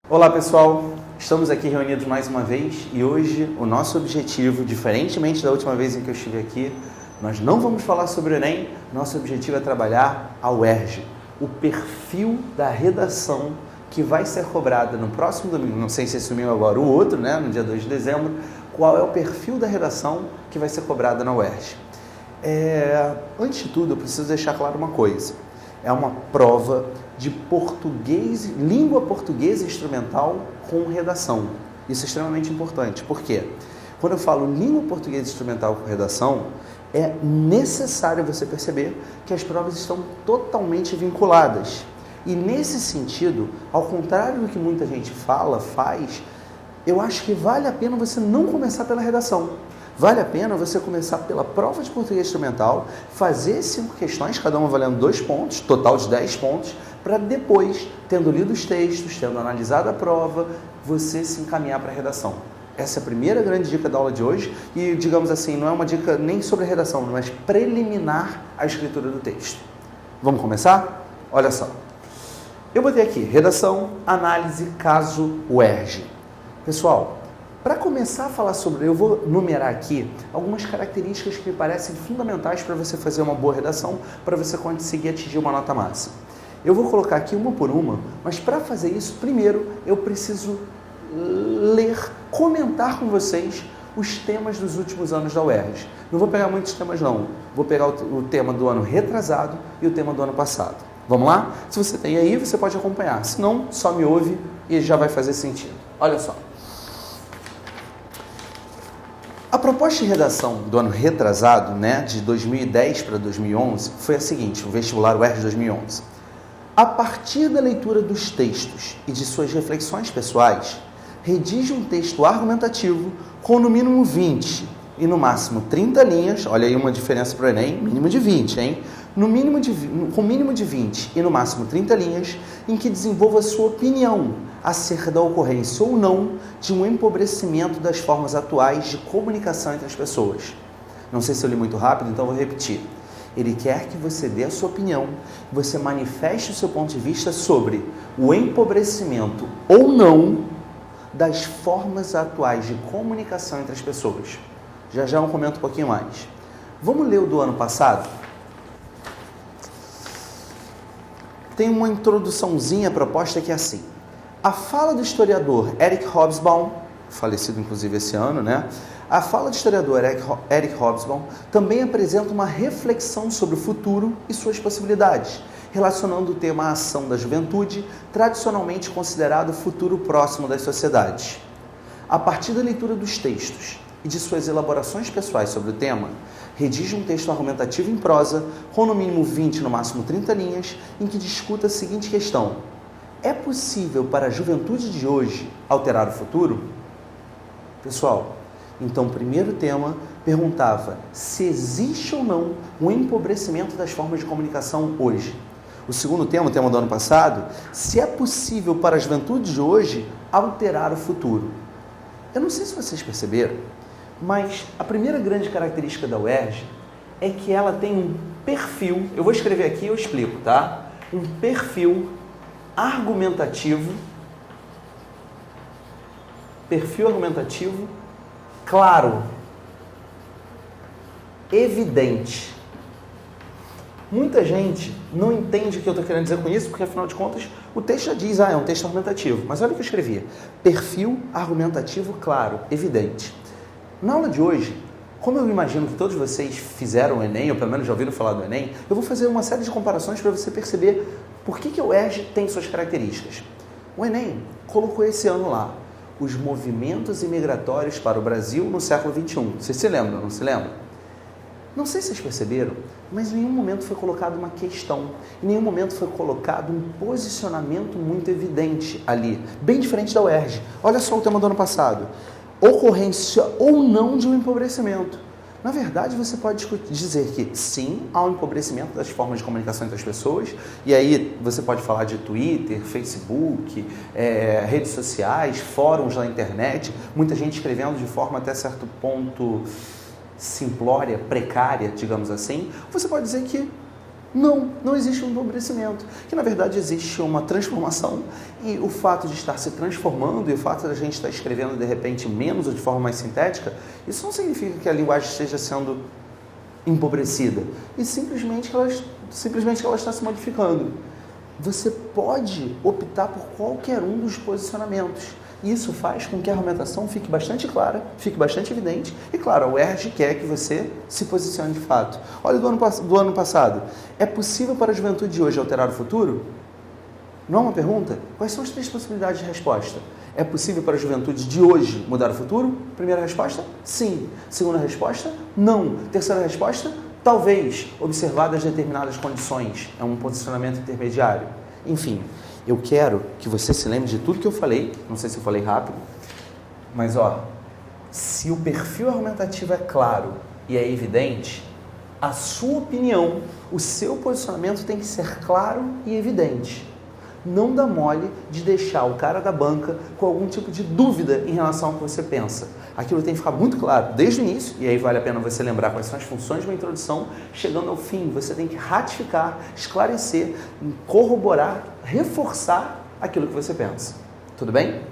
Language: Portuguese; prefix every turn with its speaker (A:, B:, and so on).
A: Olá pessoal, estamos aqui reunidos mais uma vez e hoje o nosso objetivo, diferentemente da última vez em que eu estive aqui, nós não vamos falar sobre o Enem, nosso objetivo é trabalhar a UERJ, o perfil da redação que vai ser cobrada no próximo domingo, não sei se esse domingo agora, o outro, né, no dia 2 de dezembro, qual é o perfil da redação que vai ser cobrada na UERJ. Antes de tudo, eu preciso deixar claro uma coisa. É uma prova de português, língua portuguesa instrumental com redação. Isso é extremamente importante. Por quê? Quando eu falo língua portuguesa instrumental com redação, é necessário você perceber que as provas estão totalmente vinculadas. E nesse sentido, ao contrário do que muita gente faz, eu acho que vale a pena você não começar pela redação. Vale a pena você começar pela prova de português instrumental, fazer 5 questões, cada uma valendo 2 pontos, total de 10 pontos, para depois, tendo lido os textos, tendo analisado a prova, você se encaminhar para a redação. Essa é a primeira grande dica da aula de hoje e, digamos assim, não é uma dica nem sobre a redação, mas preliminar à escritura do texto. Vamos começar? Olha só. Eu botei aqui, redação, análise, caso UERJ. Pessoal, para começar a falar sobre, eu vou numerar aqui algumas características que me parecem fundamentais para você fazer uma boa redação, para você conseguir atingir uma nota máxima. Eu vou colocar aqui uma por uma, mas para fazer isso, primeiro eu preciso ler, comentar com vocês os temas dos últimos anos da UERJ. Não vou pegar muitos temas não, vou pegar o tema do ano retrasado e o tema do ano passado. Vamos lá? Se você tem aí, você pode acompanhar, se não, só me ouve e já vai fazer sentido. Olha só. A proposta de redação do ano retrasado, de 2010 para 2011, foi a seguinte, o vestibular UERJ 2011. A partir da leitura dos textos e de suas reflexões pessoais, redige um texto argumentativo com no mínimo 20 e no máximo 30 linhas, olha aí uma diferença para o Enem, mínimo de 20, hein? Com mínimo de 20 e no máximo 30 linhas, em que desenvolva sua opinião acerca da ocorrência ou não de um empobrecimento das formas atuais de comunicação entre as pessoas. Não sei se eu li muito rápido, então vou repetir. Ele quer que você dê a sua opinião, você manifeste o seu ponto de vista sobre o empobrecimento ou não das formas atuais de comunicação entre as pessoas. Já eu comento um pouquinho mais. Vamos ler o do ano passado? Tem uma introduçãozinha proposta que é assim. A fala do historiador Eric Hobsbawm, falecido inclusive esse ano, A fala do historiador Eric Hobsbawm também apresenta uma reflexão sobre o futuro e suas possibilidades, relacionando o tema à ação da juventude, tradicionalmente considerado o futuro próximo das sociedades. A partir da leitura dos textos e de suas elaborações pessoais sobre o tema, redige um texto argumentativo em prosa, com no mínimo 20 e no máximo 30 linhas, em que discuta a seguinte questão: é possível para a juventude de hoje alterar o futuro? Pessoal, então o primeiro tema perguntava se existe ou não um empobrecimento das formas de comunicação hoje. O segundo tema, o tema do ano passado, se é possível para a juventude de hoje alterar o futuro. Eu não sei se vocês perceberam, mas a primeira grande característica da UERJ é que ela tem um perfil, eu vou escrever aqui e eu explico, tá? Um perfil argumentativo claro, evidente. Muita gente não entende o que eu estou querendo dizer com isso, porque afinal de contas o texto já diz, é um texto argumentativo. Mas olha o que eu escrevi, perfil argumentativo claro, evidente. Na aula de hoje, como eu imagino que todos vocês fizeram o Enem, ou pelo menos já ouviram falar do Enem, eu vou fazer uma série de comparações para você perceber por que a UERJ tem suas características. O Enem colocou esse ano lá, os movimentos imigratórios para o Brasil no século XXI. Vocês se lembram, não se lembram? Não sei se vocês perceberam, mas em nenhum momento foi colocada uma questão, em nenhum momento foi colocado um posicionamento muito evidente ali, bem diferente da UERJ. Olha só o tema do ano passado, ocorrência ou não de um empobrecimento. Na verdade, você pode dizer que sim, há um empobrecimento das formas de comunicação entre as pessoas, e aí você pode falar de Twitter, Facebook, redes sociais, fóruns na internet, muita gente escrevendo de forma até certo ponto simplória, precária, digamos assim. Você pode dizer que Não existe um empobrecimento, que na verdade existe uma transformação e o fato de estar se transformando e o fato de a gente estar escrevendo de repente menos ou de forma mais sintética, isso não significa que a linguagem esteja sendo empobrecida e simplesmente que ela está se modificando. Você pode optar por qualquer um dos posicionamentos. Isso faz com que a argumentação fique bastante clara, fique bastante evidente e, claro, a UERJ quer que você se posicione de fato. Olha do ano passado. É possível para a juventude de hoje alterar o futuro? Não é uma pergunta? Quais são as 3 possibilidades de resposta? É possível para a juventude de hoje mudar o futuro? Primeira resposta, sim. Segunda resposta, não. Terceira resposta, talvez, observadas determinadas condições. É um posicionamento intermediário. Enfim, eu quero que você se lembre de tudo que eu falei. Não sei se eu falei rápido, mas se o perfil argumentativo é claro e é evidente, a sua opinião, o seu posicionamento tem que ser claro e evidente. Não dá mole de deixar o cara da banca com algum tipo de dúvida em relação ao que você pensa. Aquilo tem que ficar muito claro desde o início, e aí vale a pena você lembrar quais são as funções de uma introdução. Chegando ao fim, você tem que ratificar, esclarecer, corroborar, reforçar aquilo que você pensa. Tudo bem?